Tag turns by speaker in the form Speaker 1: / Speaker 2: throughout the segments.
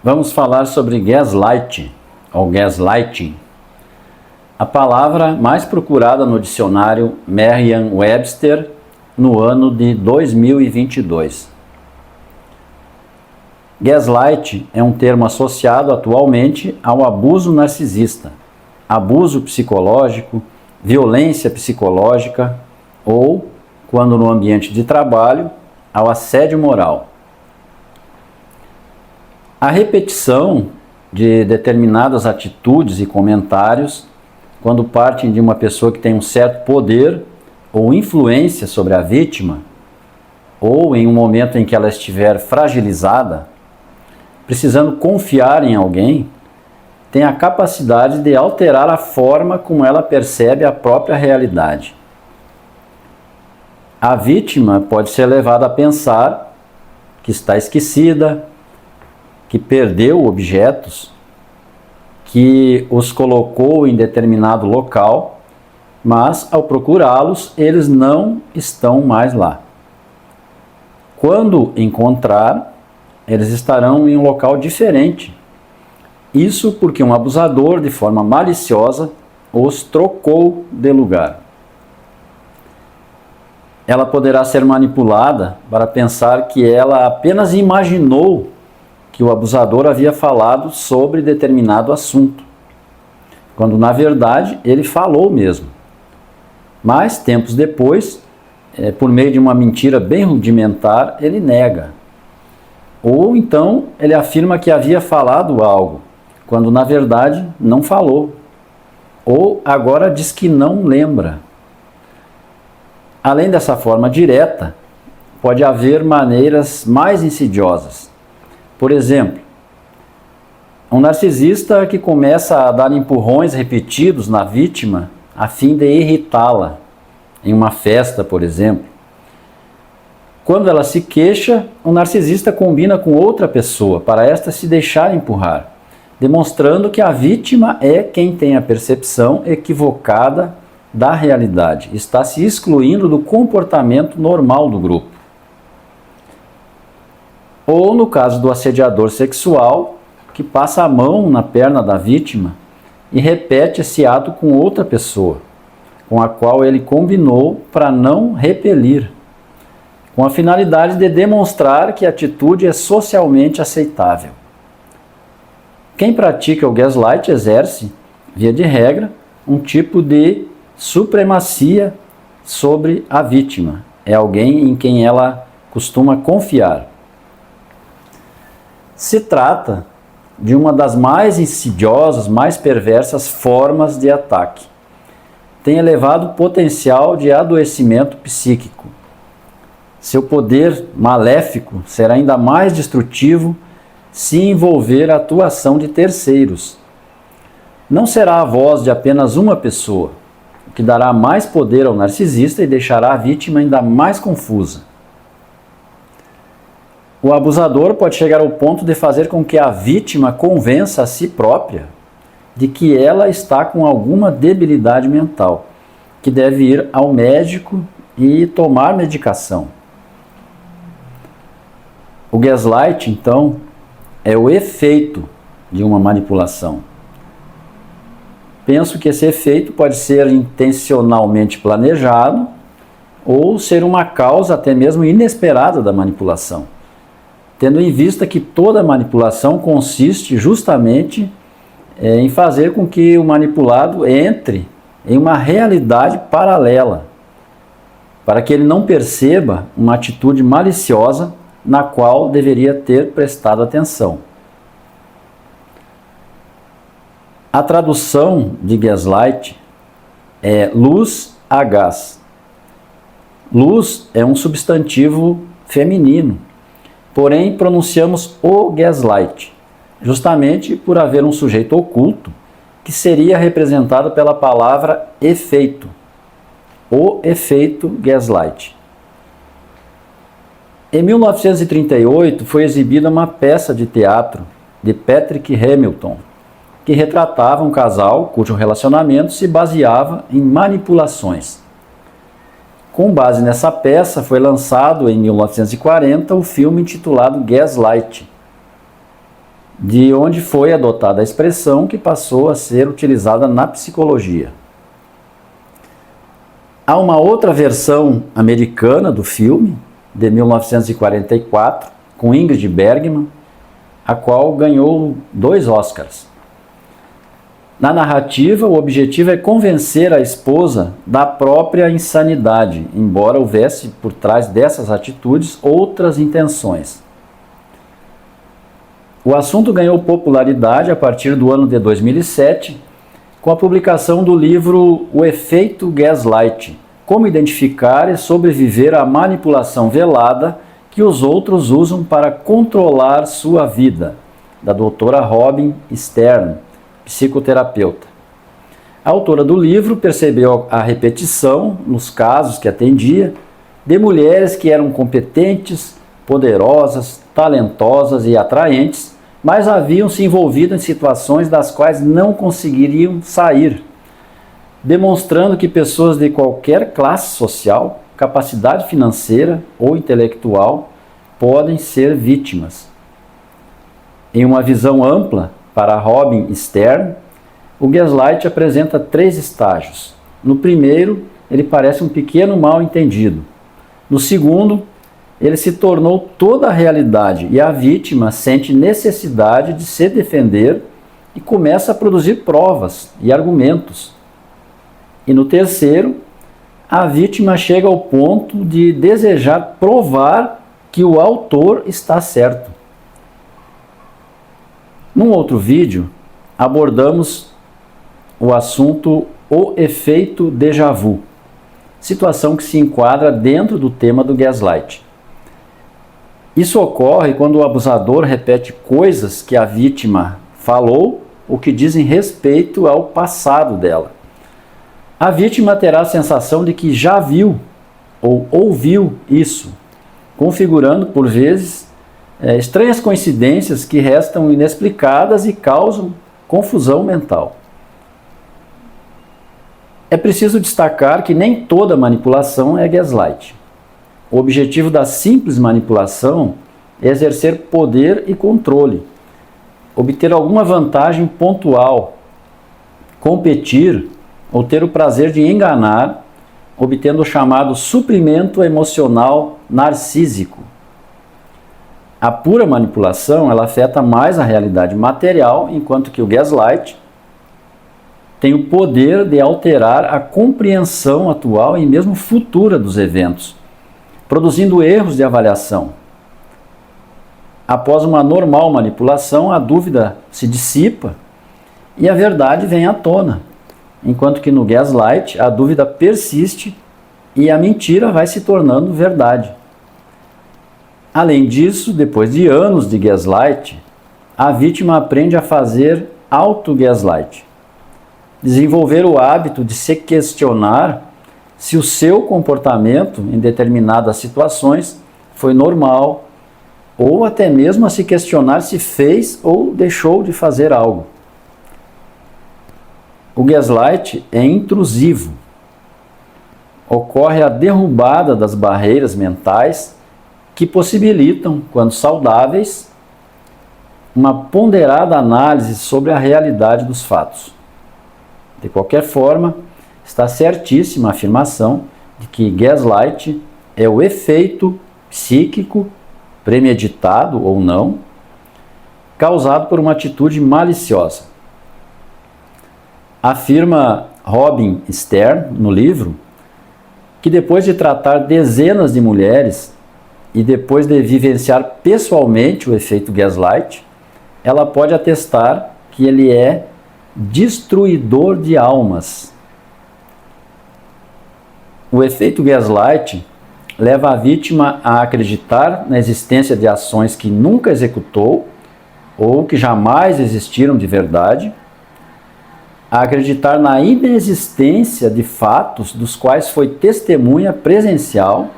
Speaker 1: Vamos falar sobre gaslight ou gaslighting. A palavra mais procurada no dicionário Merriam-Webster no ano de 2022. Gaslight é um termo associado atualmente ao abuso narcisista, abuso psicológico, violência psicológica ou, quando no ambiente de trabalho, ao assédio moral. A repetição de determinadas atitudes e comentários, quando partem de uma pessoa que tem um certo poder ou influência sobre a vítima, ou em um momento em que ela estiver fragilizada, precisando confiar em alguém, tem a capacidade de alterar a forma como ela percebe a própria realidade. A vítima pode ser levada a pensar que está esquecida, que perdeu objetos, que os colocou em determinado local, mas ao procurá-los, eles não estão mais lá. Quando encontrar, eles estarão em um local diferente. Isso porque um abusador, de forma maliciosa, os trocou de lugar. Ela poderá ser manipulada para pensar que ela apenas imaginou que o abusador havia falado sobre determinado assunto, quando na verdade ele falou mesmo. Mas tempos depois, por meio de uma mentira bem rudimentar, ele nega. Ou então ele afirma que havia falado algo, quando na verdade não falou. Ou agora diz que não lembra. Além dessa forma direta, pode haver maneiras mais insidiosas. Por exemplo, um narcisista que começa a dar empurrões repetidos na vítima a fim de irritá-la, em uma festa, por exemplo. Quando ela se queixa, o narcisista combina com outra pessoa para esta se deixar empurrar, demonstrando que a vítima é quem tem a percepção equivocada da realidade, está se excluindo do comportamento normal do grupo. Ou no caso do assediador sexual, que passa a mão na perna da vítima e repete esse ato com outra pessoa, com a qual ele combinou para não repelir, com a finalidade de demonstrar que a atitude é socialmente aceitável. Quem pratica o gaslight exerce, via de regra, um tipo de supremacia sobre a vítima. É alguém em quem ela costuma confiar. Se trata de uma das mais insidiosas, mais perversas formas de ataque. Tem elevado potencial de adoecimento psíquico. Seu poder maléfico será ainda mais destrutivo se envolver a atuação de terceiros. Não será a voz de apenas uma pessoa, o que dará mais poder ao narcisista e deixará a vítima ainda mais confusa. O abusador pode chegar ao ponto de fazer com que a vítima convença a si própria de que ela está com alguma debilidade mental, que deve ir ao médico e tomar medicação. O gaslight, então, é o efeito de uma manipulação. Penso que esse efeito pode ser intencionalmente planejado ou ser uma causa até mesmo inesperada da manipulação, tendo em vista que toda manipulação consiste justamente em fazer com que o manipulado entre em uma realidade paralela, para que ele não perceba uma atitude maliciosa na qual deveria ter prestado atenção. A tradução de gaslight é luz a gás. Luz é um substantivo feminino, porém pronunciamos o gaslight, justamente por haver um sujeito oculto que seria representado pela palavra efeito, o efeito gaslight. Em 1938 foi exibida uma peça de teatro de Patrick Hamilton, que retratava um casal cujo relacionamento se baseava em manipulações. Com base nessa peça, foi lançado em 1940 o filme intitulado Gaslight. de onde foi adotada a expressão que passou a ser utilizada na psicologia. Há uma outra versão americana do filme, de 1944, com Ingrid Bergman, a qual ganhou 2 Oscars. Na narrativa, o objetivo é convencer a esposa da própria insanidade, embora houvesse por trás dessas atitudes outras intenções. O assunto ganhou popularidade a partir do ano de 2007, com a publicação do livro O Efeito Gaslight: Como Identificar e Sobreviver à Manipulação Velada que os Outros Usam para Controlar Sua Vida, da doutora Robin Stern, psicoterapeuta. A autora do livro percebeu a repetição, nos casos que atendia, de mulheres que eram competentes, poderosas, talentosas e atraentes, mas haviam se envolvido em situações das quais não conseguiriam sair, demonstrando que pessoas de qualquer classe social, capacidade financeira ou intelectual podem ser vítimas. Em uma visão ampla, para Robin Stern, o gaslight apresenta 3 estágios. No primeiro, ele parece um pequeno mal-entendido. No segundo, ele se tornou toda a realidade e a vítima sente necessidade de se defender e começa a produzir provas e argumentos. E no terceiro, a vítima chega ao ponto de desejar provar que o autor está certo. Num outro vídeo, abordamos o assunto o efeito déjà vu, situação que se enquadra dentro do tema do gaslight. Isso ocorre quando o abusador repete coisas que a vítima falou ou que dizem respeito ao passado dela. A vítima terá a sensação de que já viu ou ouviu isso, configurando, por vezes, estranhas coincidências que restam inexplicadas e causam confusão mental. É preciso destacar que nem toda manipulação é gaslight. O objetivo da simples manipulação é exercer poder e controle, obter alguma vantagem pontual, competir ou ter o prazer de enganar, obtendo o chamado suprimento emocional narcísico. A pura manipulação, ela afeta mais a realidade material, enquanto que o gaslight tem o poder de alterar a compreensão atual e mesmo futura dos eventos, produzindo erros de avaliação. Após uma normal manipulação, a dúvida se dissipa e a verdade vem à tona, enquanto que no gaslight a dúvida persiste e a mentira vai se tornando verdade. Além disso, depois de anos de gaslight, a vítima aprende a fazer auto-gaslight, desenvolver o hábito de se questionar se o seu comportamento em determinadas situações foi normal, ou até mesmo a se questionar se fez ou deixou de fazer algo. O gaslight é intrusivo. Ocorre a derrubada das barreiras mentais que possibilitam, quando saudáveis, uma ponderada análise sobre a realidade dos fatos. De qualquer forma, está certíssima a afirmação de que gaslight é o efeito psíquico, premeditado ou não, causado por uma atitude maliciosa. Afirma Robin Stern, no livro, que depois de tratar dezenas de mulheres e depois de vivenciar pessoalmente o efeito gaslight, ela pode atestar que ele é destruidor de almas. O efeito gaslight leva a vítima a acreditar na existência de ações que nunca executou ou que jamais existiram de verdade, a acreditar na inexistência de fatos dos quais foi testemunha presencial,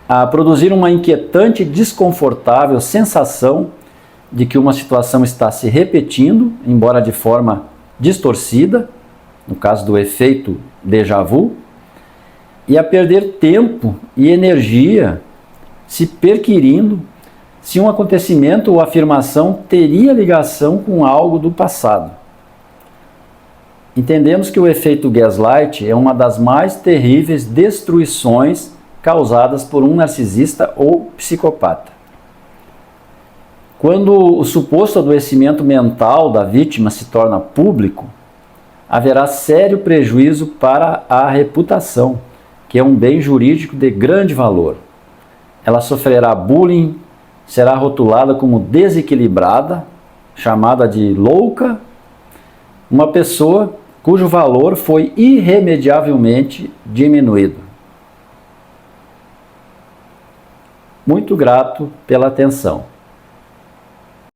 Speaker 1: a produzir uma inquietante e desconfortável sensação de que uma situação está se repetindo, embora de forma distorcida, no caso do efeito déjà vu, e a perder tempo e energia se perquirindo se um acontecimento ou afirmação teria ligação com algo do passado. Entendemos que o efeito gaslight é uma das mais terríveis destruições causadas por um narcisista ou psicopata. Quando o suposto adoecimento mental da vítima se torna público, haverá sério prejuízo para a reputação, que é um bem jurídico de grande valor. Ela sofrerá bullying, será rotulada como desequilibrada, chamada de louca, uma pessoa cujo valor foi irremediavelmente diminuído. Muito grato pela atenção.